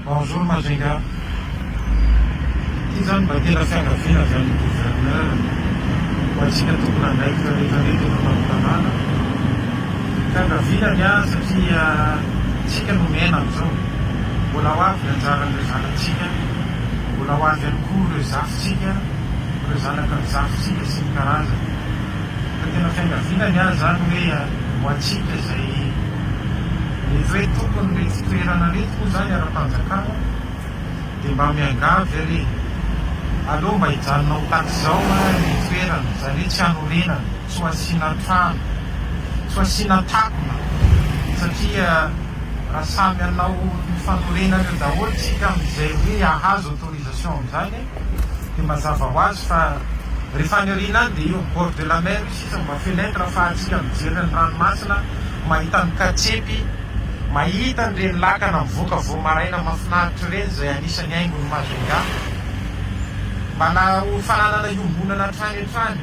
Bonjour Majinga. Ity zany mba tena fiangaviana zany gouverneur ho antsika tokony andraikitra rehefa rehetra tanàna. Fiangaviana a satria tsika no miaina amin'izao. Mbola ho avy anjaran'ireo zanantsika, mbola ho avy ihany koa ireo zafintsika, ireo zanaka ny zafintsika sy ny karazany. Ka tena fiangaviana a zany hoe ho antsika izay hoe tokony rety toerana rety koa zany ara-panjakana dia mba miangavy ary aloha mba hijanona ho taky izao ny toerana zany hoe tsy hanorenana, tsy ho asiana trano, tsy ho asiana takona satria raha samy hanao ny fanorenana eo daholo tsika amin'izay hoe ahazo autorisation amin'izany dia mazava ho azy fa rehefa any aoriana any dia io bord de la mer sisa mba fenêtre ahafahantsika mijery ny ranomasina, mahita ny katsepy, mahita nireny lakana mivoaka vao maraina mahafinaritra ireny izay anisany haingony Majinga. Mana ho fananana iombonana hatrany hatrany.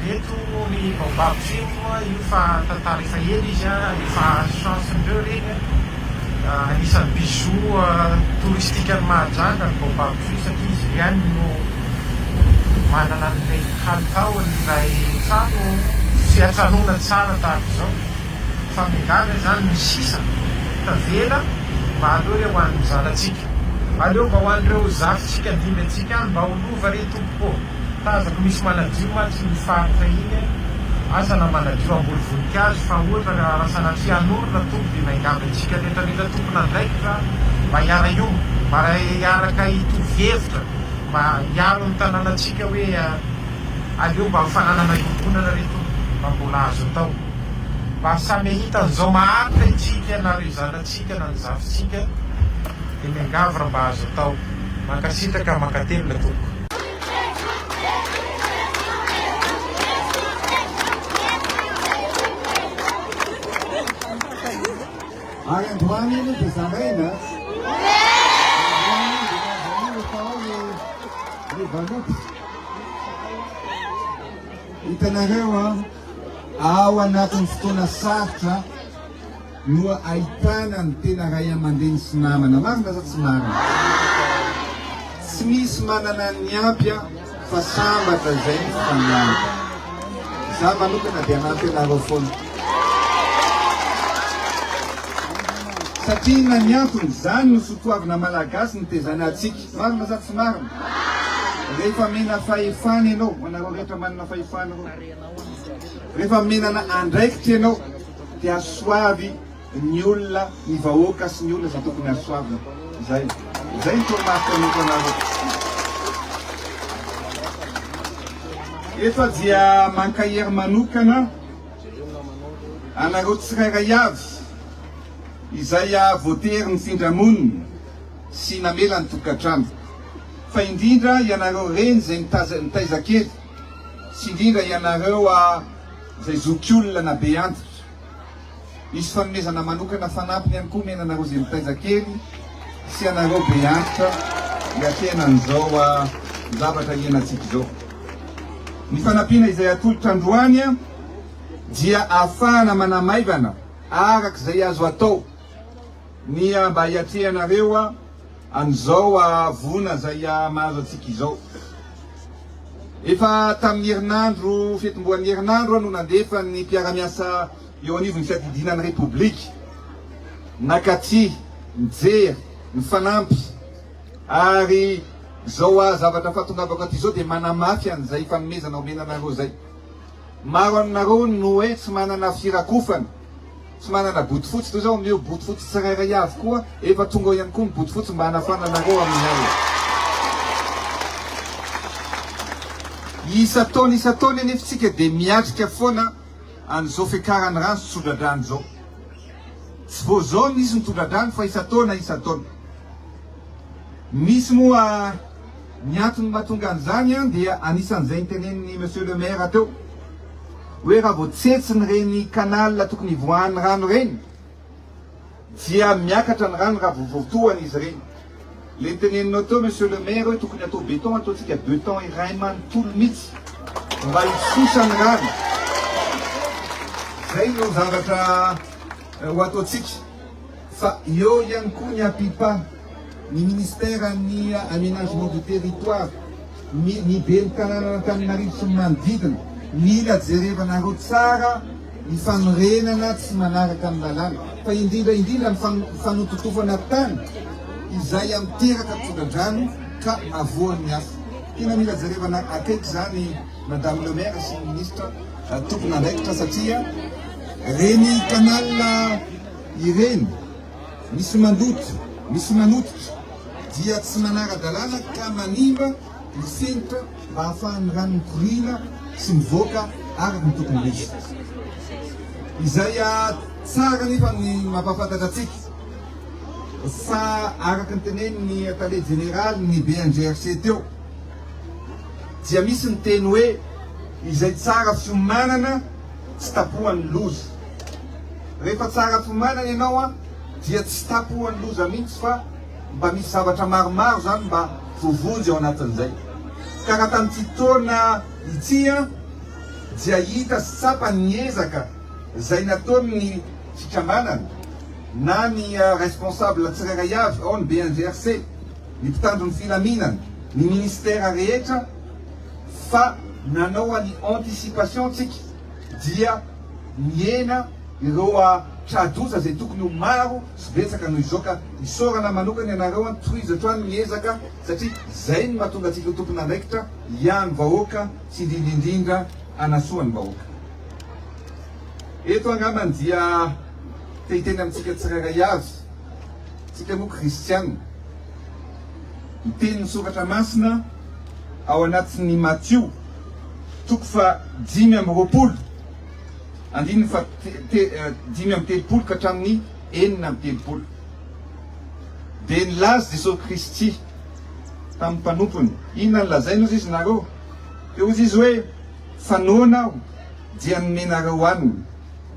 Eto ny baobab moa io fa tantara efa ela izy efa chance-ndreo reny anisany bijou touristika ny Mahajanga ny baobab satria izy ihany no manana an'ilay kalitaony ilay trano fiatranona tsara tahaka izao. Fa miangavy zany ny sisa tavela mba aleo ho an'ny zanatsika, aleo mba ho an'ireo zafintsika dimy atsika any mba holova re tompo tazako misy manadio matsy ny faritra iny asana manadio amboly voninkazo fa ohatra raha sanatry hanorona tompo dia miangavy atsika rehetrarehetra tompona andraikitra mba hiara io mba hiaraka hitovy-hevitra mba hiaro ny tanànatsika hoe aleo mba fananana iombonana re tompo mba mbola azo atao. Mba samy hitan'izao maharitra itsika na reo zanatsika na ny zafintsika dia miangavy raha mba azo atao. Mankasitraka mankatelina tompo. Ary androany iny dia zaraina ny valoty hitanareo ao anatin'ny fotoana sarotra no ahitana ny tena ray aman-dreny sy namana. Marina sa tsy marina? Tsy misy manana ny ampy fa sambatra izay ny fanampy. Za manokana dia anampy anareo foana. Satria na ny antony zany no sotoavina malagasy ny tezana atsika. Marina sa tsy marina? Rehefa mena fahefana ianao, anareo rehetra manana fahefana rehefa menana andraikitra ianao dia asoavy ny olona, ny vahoaka sy ny olona izay tokony asoavina. Zay ny tomarika noko anareo. Efa dia mankahery manokana anareo tsirairay avy izay voatery ny findramoniny sy namela ny tokantrano. Fa indrindra ianareo reny izay nitaizakely sy indrindra ianareo izay zokiolona na be antitra. Misy fanomezana manokana fanampiny ihany koa menanareo izay nitaizakely sy ianareo be antitra hiakena an'izao zavatra ianantsika izao. Ny fanampiana izay atolotra androany dia ahafahana manamaivana araka izay azo atao ny mba hiatrehanareo an'izao vona zay mahazo atsika izao. Efa tamin'ny herinandro, fitomboan'ny herinandro no nandefa ny mpiara-miasa eo anivon'ny fiadidinan'ny Repoblika nakaty, mijery, mifanampy ary zao zavatra fahatongavako aty zao dia manamafy an'izay fanomezana omenanareo zay. Maro aminareo no hoe tsy manana firakofana, tsy manana botifotsy toy zao meo botifotsy tsirairay avy koa efa tonga ihany koa ny botifotsy mba hanafananareo aminay. Isa-taona anefa tsika dia miatrika foana an'izao fiakarany rano sy tondra-drano zao. Tsy vao zao nisy ny tondra-drano fa isa-taona. Misy moa ny antony mahatonga an'izany dia anisan'izay niteneniny monsieur le maire teo hoe raha vao tsetsiny reny kanala tokony ivoahan'ny rano reny dia miakatra ny rano raha votohany izy reny. Le niteneninao teo monsieur le maire hoe tokony atao béton, ataontsika béton iray manontolo mihitsy mba hisosa ny rano. Zay no zavatra ho ataontsika. Fa eo ihany koa ny apipa ny ministère ny aménagement du territoire ny ben'ny tanàna Antananarivo sy ny manodidina mila jerevanareo tsara ny fanorenana tsy manaraka amin'ny lalàna fa indrindra ny fanototofana tany izay amiteraka tonga-drano ka avoan'ny asa. Tena mila jerevana akaiky zany madame le maire sy ny ministre tokony andraikitra satria reny canal ireny misy mandoto misy manotitra dia tsy manara-dalàna ka manimba ny fenitra mba hahafahan'ny rano mikorina sy mivoaka araka ny tokony misy. Izay tsara nefa ny mampafantatra atsika fa araka ny teneny ny palais général ny BNGRC teo dia misy ny teny hoe izay tsara fiomanana tsy tapohan'ny loza. Rehefa tsara fiomanana ianao dia tsy tapohan'ny loza mihitsy fa mba misy zavatra maromaro zany mba vovonjy ao anatin'izay. Ka raha tamin'ity taona ity dia hita sapany ezaka zay nataony fikambanana na ny responsable tsirairay avy ao ny BNGRC, ny mpitandro ny filaminana, ny ministère rehetra fa nanao ny anticipation tsika dia miena ireo tradoza zay tokony ho maro sy betsaka noho izao ka isorana manokana ianareo tohizatra any miezaka satria zay ny mahatonga atsika tokony andraikitra ihany vahoaka sy indrindraindrindra anasoany vahoaka. Eto angambany dia tehiteny amintsika tsirairay avy tsika moa kristianina mitenyny soratra masina ao anatin'ny Matthieu toko fa 5:20 andiny fa 5:30 ka hatramin'ny 4:30 dia nilaza Jesosy Kristy tamin'ny mpanompony inona ny lazainy ozy izy nareo teo izy izy hoe fanoana aho dia nomenareo haniny,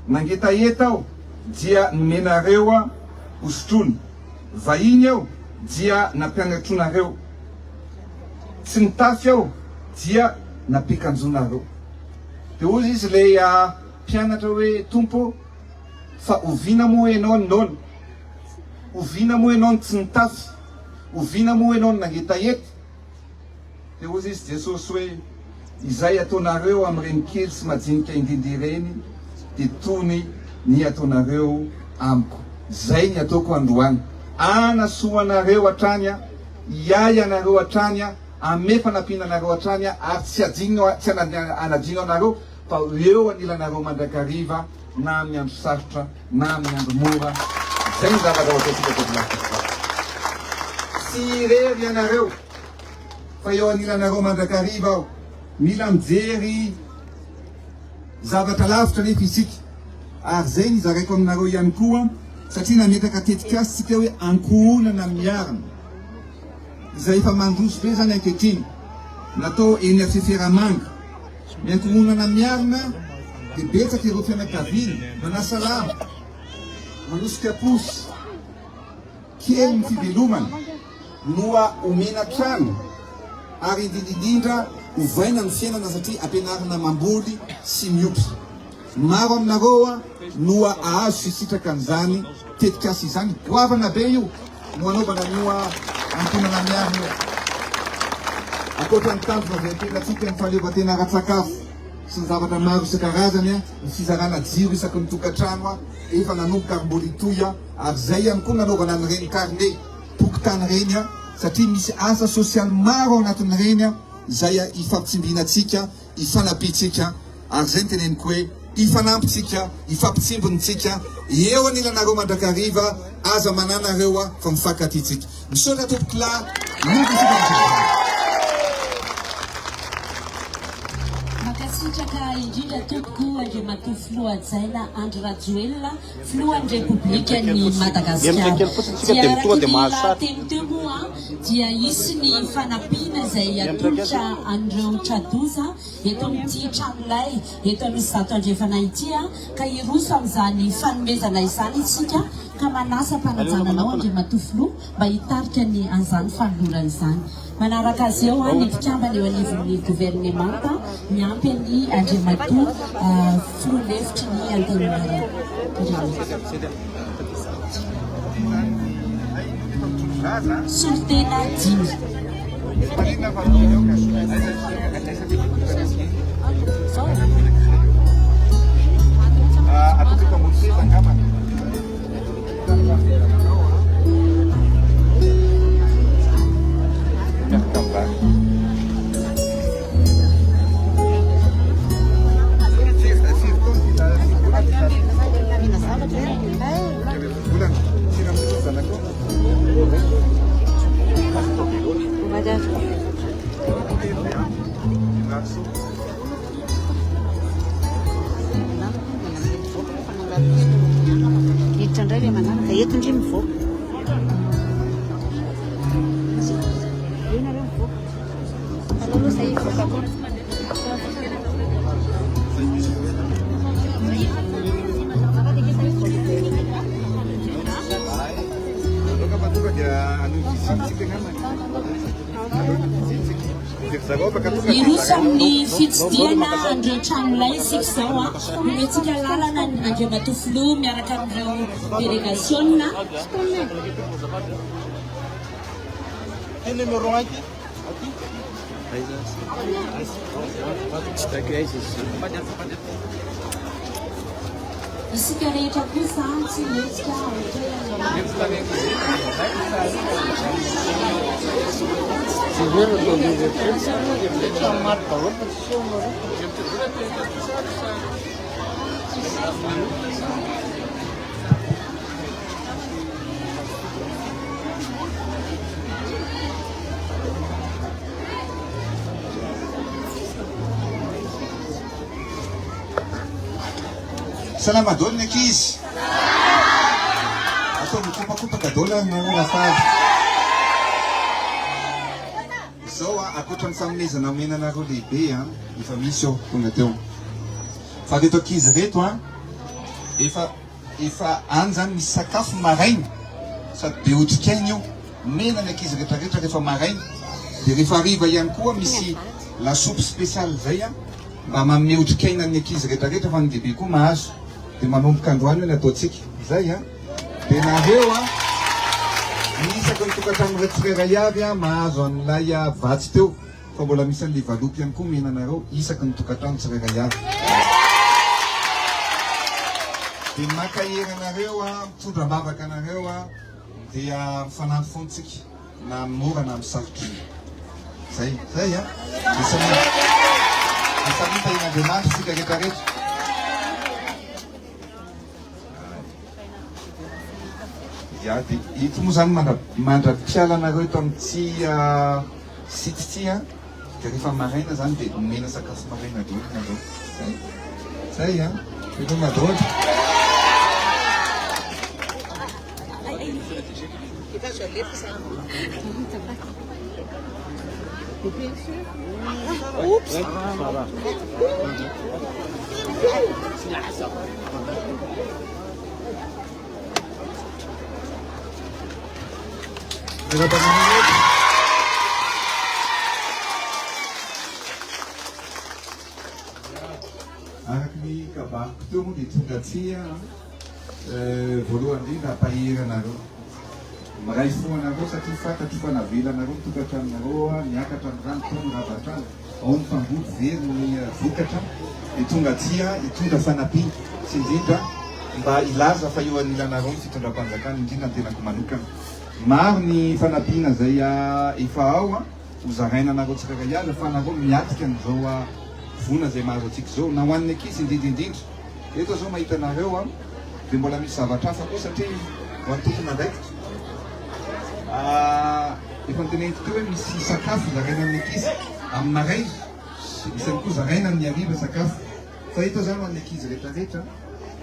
nangetaheta aho dia nomenareo hosotrony, vahiny aho dia nampianatronareo, tsy nitafy aho dia nampiakanjonareo. Dia ozy izy le mpianatra hoe tompo fa oviana moa ianao ny noana, oviana moa ianao ny tsy nitafy, oviana moa ianao ny nangetaheta. Dia ozy izy Jesosy hoe izay ataonareo amin'ireny kely sy majinika indrindra ireny dia tony ny ataonareo amiko. Zay ny ataoko androany, anasoanareo hatrany, iay anareo hatrany, ame fanampianareo hatrany ary tsy anadino anareo fa eo anilanareo mandrakariva na amin'ny andro sarotra na amin'ny andro mora. Zay ny zavatra ataontsika tokonafika. Tsy irery anareo fa eo anilanareo mandrakariva aho. Mila mijery zavatra lavitra nefa isika ary zay ny zaraiko aminareo ihany koa satria nametaka tetika asy tsika hoe ankohonana miarana izay efa mandroso be zany ankehitriny natao eny fiferamanga. Miankohonana miarana dia betsaka ireo fianakaviana manasa lama manosika posy kely ny fivelomana noa omena trano ary indrindrindrindra ovaina ny fiainana satria ampianarana mamboly sy miompy. Maro aminareo noa ahazo fisitraka an'izany tetikasy izany. Goavana be io no anaovana nio ankonana miarina. Ankoatra ny tanjona zay ampianatsika ny fahaleovan-tena ara-tsakafo sy ny zavatra maro isan-karazany, ny fizarana jiro isaky ny tokantrano efa nanomboka mboly toy ary zay ihany koa nanaovana an'ireny carnet pokotany reny satria misy asa sosialy maro ao anatin'ireny zay ifampitsimbinatsika, ifanapitsika ary zay ny teneniko hoe ifanampitsika, ifampitsimbonitsika eo anilanareo mandrakariva aza mananareo fa mifankatitsika. Misaotra tompoko la makasitraka indrindra tompoko Andriamatoa Filohajaina Andry Rajoelina filohan'ny Repoblikan'ny Madagasikara. Dia raha teny teo moa dia isy ny fanampiana izay atolotra an'ireo tradoza eto amin'ity tranolay eto amin'ny zato andrefana ity ka iroso amin'izany fanomezana izany isika ka manasa mpananjananao Andriamatoa Filoha mba hitarika ny an'izany fanolorana izany. Manaraka azy eo ny mpikambana eo anivon'ny gouvernemanta miampy ny Andriamatoa Filoha lefitry ny Antananarivo. solitena 10. Irosa amin'ny fitsidiana andreotranolay isika izao a nomentsika lalana Andriamatofilo miaraka amin'ireo délégation. Isika rehetra kosa tsy metsika Salama dolo ankizy. Atao mikompakopaka dolo rafaly. Izao akoatra ny fanomezana omenanareo lehibe efa misy ao tonga teo. Fa reto ankizy reto efa any zany misy sakafo maraina sady be otrikaina io. Mena ny ankizy rehetrarehetra rehefa maraina. Dia rehefa hariva ihany koa misy lasopy spéciale zay mba manome otrikaina ny ankizy rehetrarehetra fa ny lehibe koa mahazo. Dia manomboka androany ny ataontsika izay dia nareo isaky ny tokantrano ireto frera iavy mahazo an'ilay vatsy teo fa mbola misy an'ilay valopy ihany koa menanareo isaky ny tokantrano tsirera iavy. Dia makahery anareo mitondra ambavaka anareo dia mifanampy fontsika na mora na misarotry zay samita in'Andriamanitra sika rehetrarehetra. Ya, ito moa zany mandra-piala anareo eto amin'ity site ity dia rehefa maraina zany dia omena sakafo maraina dolo nareo. Zay efa madrôly. Araka ny kabako teo moa dia tonga aty voalohany indrindra hampahery anareo. Maray fo anareo satria fantatro fa navela anareo mitokantranonareo niakatra ny rano tao ny ravatrano ao ny mpamboly very ny vokatra dia tonga aty hitondra fanampiana sy indrindra mba ilaza fa eo anilanareo ny fitondram-panjakana indrindra ny tenako manokana. Maro ny fanampiana zay efa ao hozaraina anareo tsirairay iazy fa anareo miatika n'izao vona zay mahazo atsika zao na ho an'ny ankizy indrindrindrindra. Eto zao mahita anareo dia mbola misy zavatra hafa koa satria ho an'ny tompona andraikitra efa niteneniko teo hoe misy sakafo zaraina amin'ny ankizy amin'ny maraina misy any koa zaraina amin'ny hariva sakafo fa eto zany ho an'ny ankizy rehetrarehetra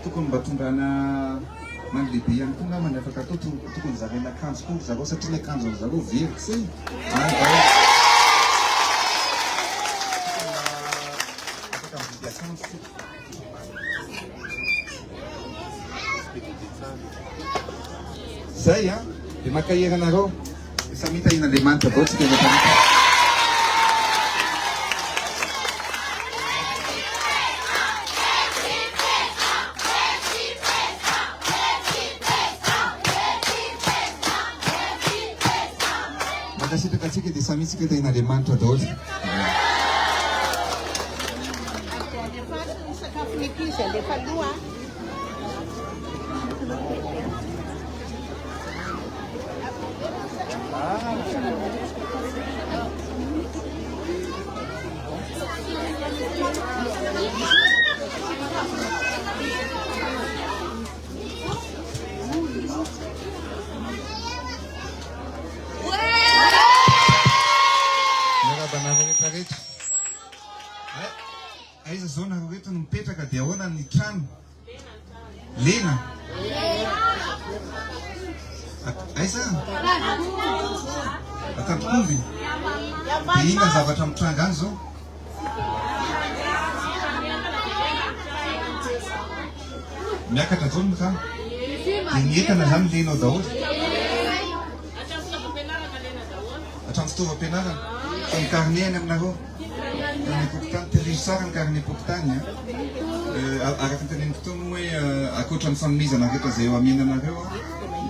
tokony mba tondrana mangy lehibe ihany koa namany afaka atao tokony zaraina akanjo koa zareo satria ny akanjo zareo verika zay afaka mividy akanjo zay dia makahery anareo samita in'Andriamanitra avao tsika rehetrarehetra. Akasitraka antsika dia samy isika ten'Andriamanitra daholo. Aiza zao nareo reto no mipetraka dia ahoana ny trano? Lena. Aiza? Atampokovy. Dia inona zavatra mitranga any zao? Miakatra zao ny trano. Dia ny entana zany lenao daholo. Hatramin'ny fitaovam-pianarana. Fa ny carnet any aminareo. Ny epoky tany tehizo tsara ny carnet epoky tany. Araka ny teneniko tao moa hoe ankoatra ny fanomezana rehetra izay eo amenanareo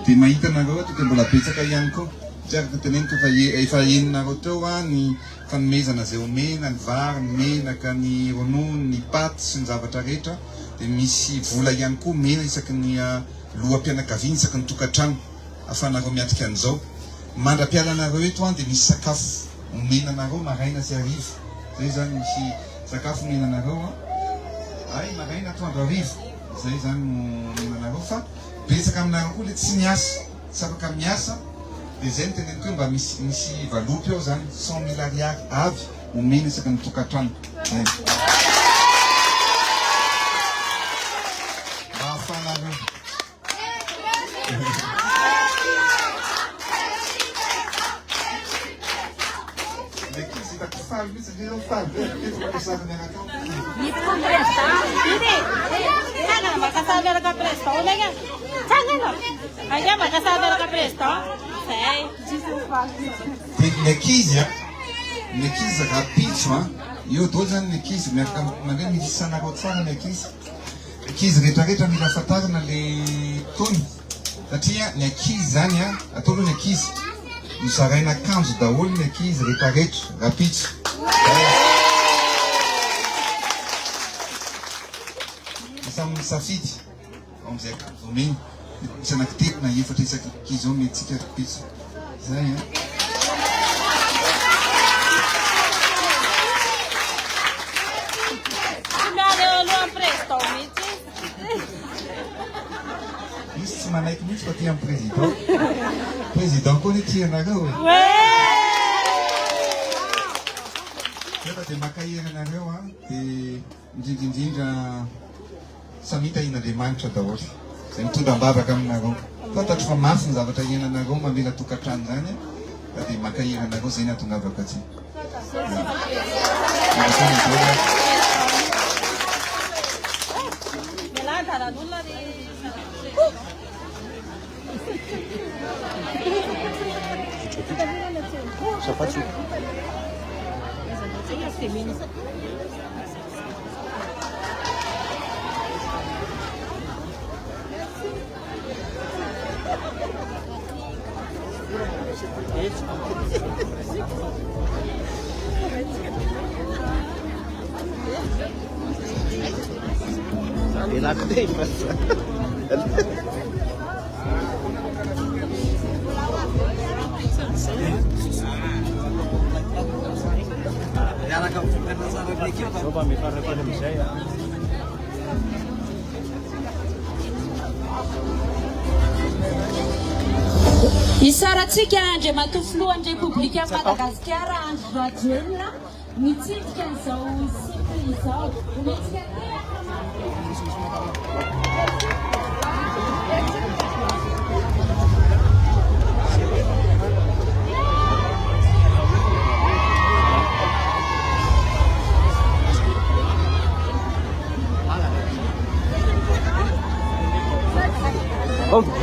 dia mahita anareo tonga mbola betsaka ihany koa. Tsy araka ny teneniko efa heninareo teo ny fanomezana izay omena, ny vary, ny menaka, ny ronono, ny paty sy ny zavatra rehetra. Dia misy vola ihany koa mena isaky ny loham-pianakaviana isaky ny tokantrano ahafahanareo miatrika an'izao. Mandra-piala anareo eto dia misy sakafo omena anareo maraina sy hariva. Zay zany misy sakafo omena anareo ay maraina atoandro hariva. Zay zany omena anareo fa betsaka aminareo koa le tsy miasa, tsy afaka miasa. Dia zay ny teneniko hoe mba misy valopy eo zany 100,000 ariary avy omena isaky ny tokantrano. Nekizy rapitso io daholo zany nekizy miaraka mandeha mihisanareo tsara nekizy. Nekizy rehetrarehetra mila fantarina le tony satria nekizy zany atao aloha nekizy mizaraina akanjo daholo nekizy rehetrarehetra rapitso. Samy misafidy am'izay akanjo omeny. Misy anankitelo na efatra isaky nekizy ao mentsika rapitso. Zay Misy tsy manaiky mihitsy fa ty amin'ny président. Président koa ny ty anareo e. Nefa dia makahery anareo dia indrindraindrindra samita ihin'Andriamanitra daholo. Izay mitondra ambavaka aminareo. Fantatro fa mafy ny zavatra ihinanareo mamela tokantrano zany dia makahery anareo zay ny atongavako aty. Coba mi fare fare miseria. Isaratsika Andriamatoa filohan'ny Repoblika Madagasikara Andry Rajoelina mitsidika izao sikly izao. Ometsika Hãy subscribe cho kênh Ghiền Mì Gõ để không bỏ lỡ những video hấp dẫn.